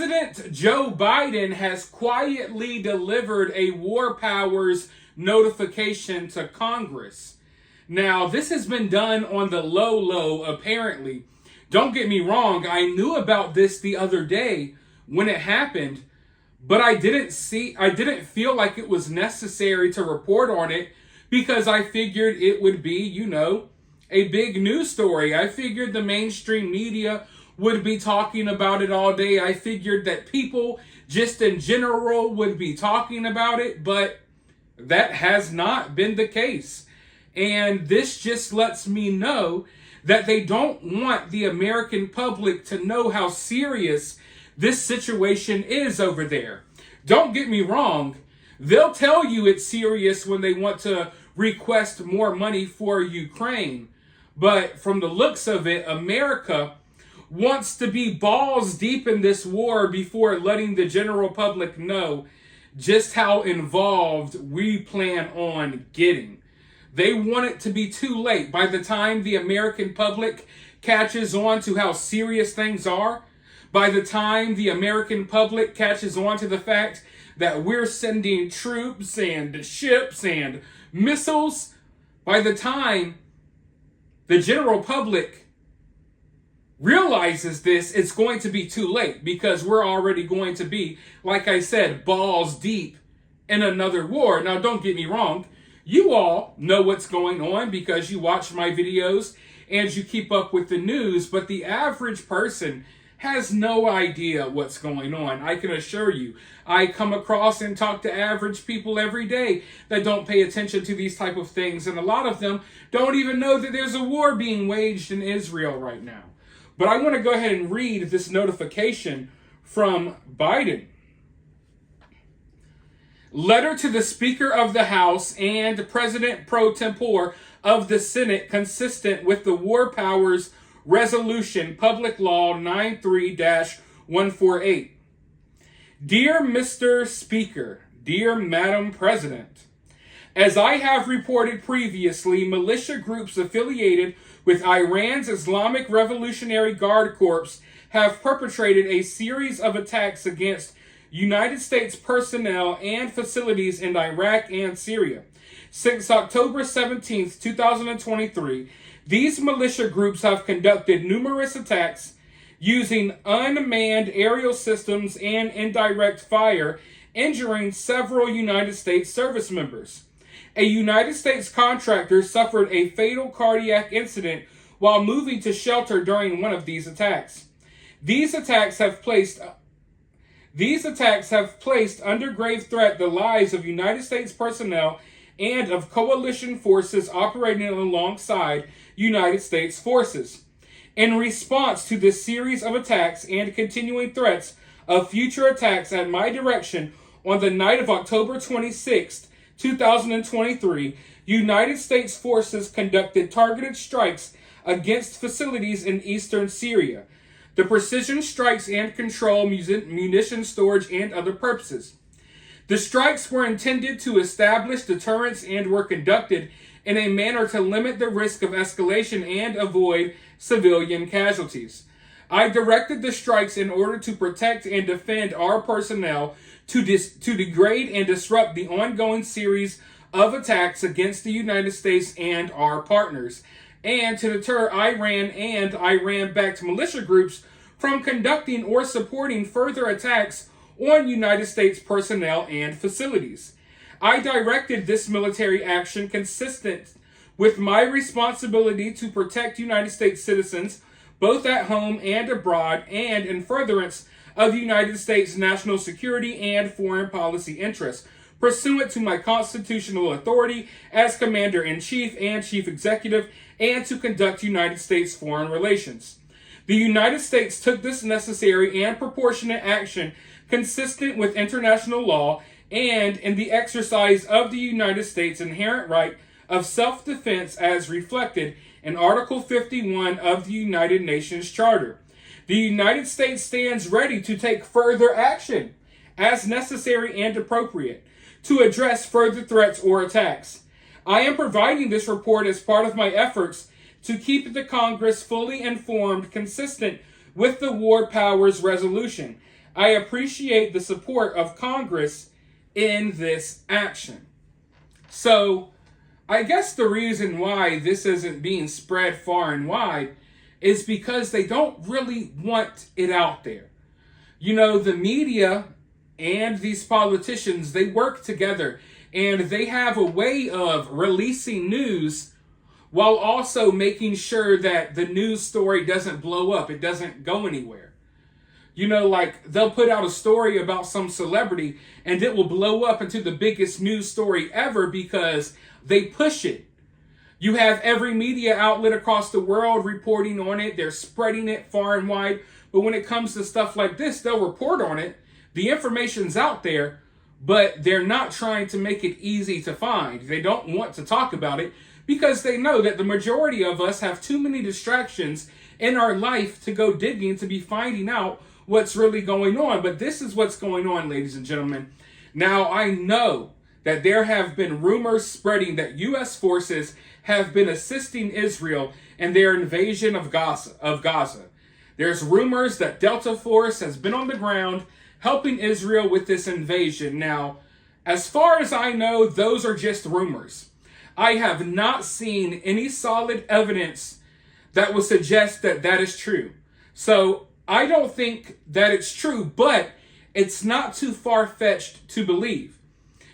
President Joe Biden has quietly delivered a war powers notification to Congress. Now, this has been done on the low, apparently. Don't get me wrong, I knew about this the other day when it happened, but I didn't feel like it was necessary to report on it because I figured it would be, a big news story. I figured the mainstream media would be talking about it all day. I figured that people just in general would be talking about it, but that has not been the case. And this just lets me know that they don't want the American public to know how serious this situation is over there. Don't get me wrong. They'll tell you it's serious when they want to request more money for Ukraine. But from the looks of it, America wants to be balls deep in this war before letting the general public know just how involved we plan on getting. They want it to be too late. By the time the American public catches on to how serious things are, by the time the American public catches on to the fact that we're sending troops and ships and missiles, by the time the general public realizes this, it's going to be too late because we're already going to be, like I said, balls deep in another war. Now, don't get me wrong. You all know what's going on because you watch my videos and you keep up with the news, but the average person has no idea what's going on. I can assure you, I come across and talk to average people every day that don't pay attention to these type of things, and a lot of them don't even know that there's a war being waged in Israel right now. But I want to go ahead and read this notification from Biden. Letter to the Speaker of the House and President pro tempore of the Senate consistent with the War Powers Resolution, Public Law 93-148. Dear Mr. Speaker, dear Madam President, as I have reported previously, militia groups affiliated with Iran's Islamic Revolutionary Guard Corps have perpetrated a series of attacks against United States personnel and facilities in Iraq and Syria. Since October 17, 2023, these militia groups have conducted numerous attacks using unmanned aerial systems and indirect fire, injuring several United States service members. A United States contractor suffered a fatal cardiac incident while moving to shelter during one of these attacks. These attacks have placed under grave threat the lives of United States personnel and of coalition forces operating alongside United States forces. In response to this series of attacks and continuing threats of future attacks at my direction on the night of October 26, 2023, United States forces conducted targeted strikes against facilities in eastern Syria. The precision strikes and control munition storage and other purposes. The strikes were intended to establish deterrence and were conducted in a manner to limit the risk of escalation and avoid civilian casualties. I directed the strikes in order to protect and defend our personnel, to degrade and disrupt the ongoing series of attacks against the United States and our partners, and to deter Iran and Iran-backed militia groups from conducting or supporting further attacks on United States personnel and facilities. I directed this military action consistent with my responsibility to protect United States citizens, both at home and abroad, and in furtherance of the United States national security and foreign policy interests, pursuant to my constitutional authority as Commander-in-Chief and Chief Executive, and to conduct United States foreign relations. The United States took this necessary and proportionate action consistent with international law and in the exercise of the United States' inherent right of self-defense as reflected in Article 51 of the United Nations Charter. The United States stands ready to take further action as necessary and appropriate to address further threats or attacks. I am providing this report as part of my efforts to keep the Congress fully informed consistent with the War Powers Resolution. I appreciate the support of Congress in this action. So, I guess the reason why this isn't being spread far and wide is because they don't really want it out there. You know, the media and these politicians, they work together and they have a way of releasing news while also making sure that the news story doesn't blow up. It doesn't go anywhere. You know, like they'll put out a story about some celebrity and it will blow up into the biggest news story ever because they push it. You have every media outlet across the world reporting on it. They're spreading it far and wide. But when it comes to stuff like this, they'll report on it. The information's out there, but they're not trying to make it easy to find. They don't want to talk about it because they know that the majority of us have too many distractions in our life to go digging to be finding out what's really going on. But this is what's going on, ladies and gentlemen. Now, I know that there have been rumors spreading that U.S. forces have been assisting Israel in their invasion of Gaza. There's rumors that Delta Force has been on the ground helping Israel with this invasion. Now, as far as I know, those are just rumors. I have not seen any solid evidence that would suggest that that is true. So I don't think that it's true, but it's not too far-fetched to believe.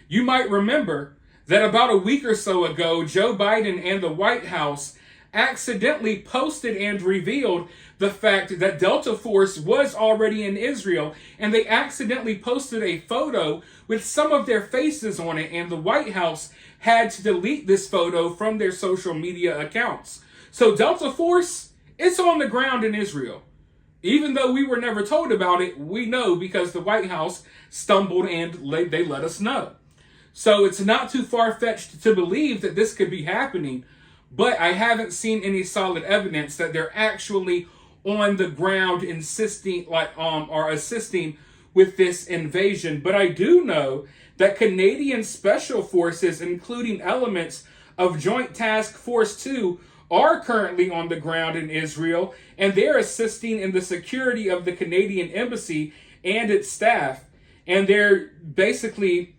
You might remember that about a week or so ago, Joe Biden and the White House accidentally posted and revealed the fact that Delta Force was already in Israel, and they accidentally posted a photo with some of their faces on it, and the White House had to delete this photo from their social media accounts. So Delta Force, it's on the ground in Israel. Even though we were never told about it, we know because the White House stumbled and they let us know. So it's not too far-fetched to believe that this could be happening, but I haven't seen any solid evidence that they're actually on the ground insisting, or assisting with this invasion. But I do know that Canadian Special Forces, including elements of Joint Task Force 2, are currently on the ground in Israel, and they're assisting in the security of the Canadian Embassy and its staff. And they're basically,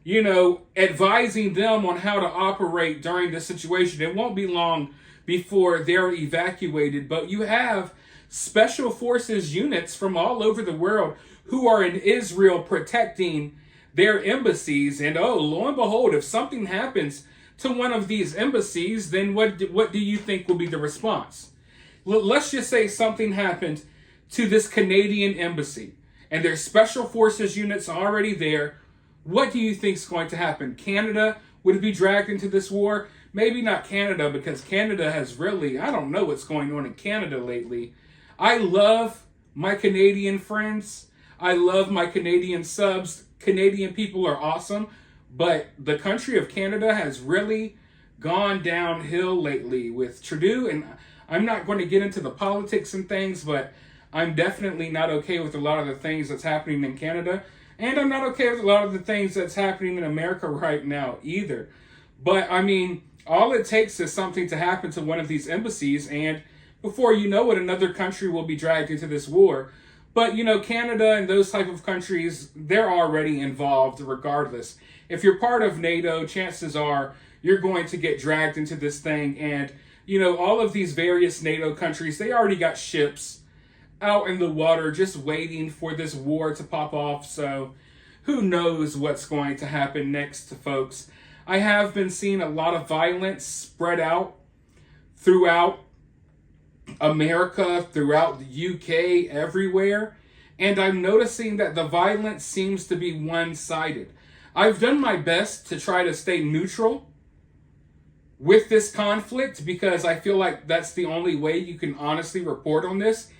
you know, advising them on how to operate during this situation. It won't be long before they're evacuated, but you have special forces units from all over the world who are in Israel protecting their embassies. And oh, lo and behold, if something happens to one of these embassies, then what do you think will be the response? Let's just say something happened to this Canadian embassy and there's special forces units already there. What do you think is going to happen? Canada would be dragged into this war? Maybe not Canada, because Canada has really, I don't know what's going on in Canada lately. I love my Canadian friends. I love my Canadian subs. Canadian people are awesome. But the country of Canada has really gone downhill lately with Trudeau. And I'm not going to get into the politics and things, but I'm definitely not okay with a lot of the things that's happening in Canada. And I'm not okay with a lot of the things that's happening in America right now either. But, I mean, all it takes is something to happen to one of these embassies, and before you know it, another country will be dragged into this war. But, you know, Canada and those type of countries, they're already involved regardless. If you're part of NATO, chances are you're going to get dragged into this thing. And, you know, all of these various NATO countries, they already got ships out in the water just waiting for this war to pop off. So who knows what's going to happen next, folks. I have been seeing a lot of violence spread out throughout America, throughout the UK, everywhere. And I'm noticing that the violence seems to be one-sided. I've done my best to try to stay neutral with this conflict because I feel like that's the only way you can honestly report on this.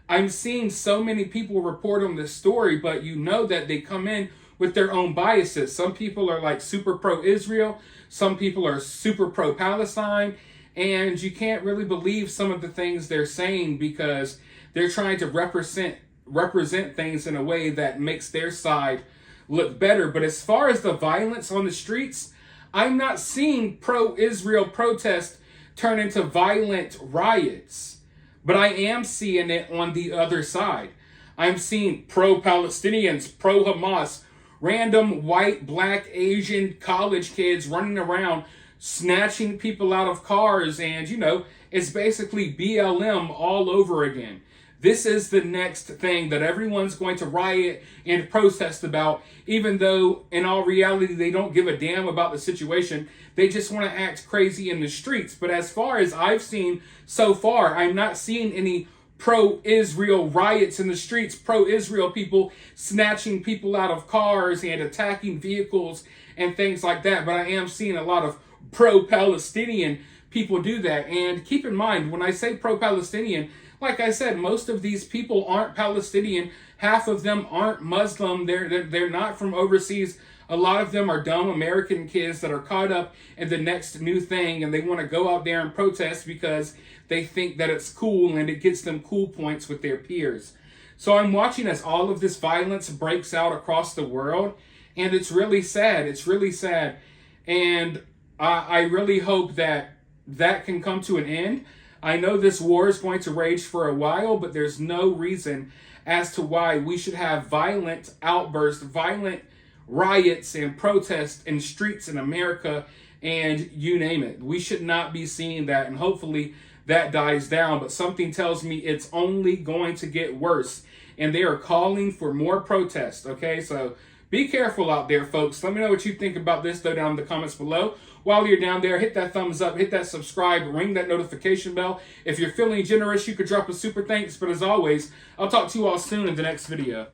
I'm seeing so many people report on this story, but you know that they come in with their own biases. Some people are like super pro-Israel. Some people are super pro-Palestine. And you can't really believe some of the things they're saying because they're trying to represent things in a way that makes their side look better. But as far as the violence on the streets, I'm not seeing pro-Israel protests turn into violent riots. But I am seeing it on the other side. I'm seeing pro-Palestinians, pro-Hamas, random white, black, Asian college kids running around snatching people out of cars, and it's basically BLM all over again. This is the next thing that everyone's going to riot and protest about, even though in all reality they don't give a damn about the situation. They just want to act crazy in the streets. But as far as I've seen so far, I'm not seeing any pro-Israel riots in the streets, pro-Israel people snatching people out of cars and attacking vehicles and things like that. But I am seeing a lot of pro-Palestinian people do that. And keep in mind, when I say pro-Palestinian, like I said, most of these people aren't Palestinian. Half of them aren't Muslim. They're not from overseas. A lot of them are dumb American kids that are caught up in the next new thing, and they want to go out there and protest because they think that it's cool and it gets them cool points with their peers. So I'm watching as all of this violence breaks out across the world, and it's really sad. It's really sad. And I really hope that that can come to an end. I know this war is going to rage for a while, but there's no reason as to why we should have violent outbursts, violent riots and protests in streets in America, and you name it. We should not be seeing that, and hopefully that dies down. But something tells me it's only going to get worse, and they are calling for more protests, okay? So be careful out there, folks. Let me know what you think about this, though, down in the comments below. While you're down there, hit that thumbs up, hit that subscribe, ring that notification bell. If you're feeling generous, you could drop a super thanks. But as always, I'll talk to you all soon in the next video.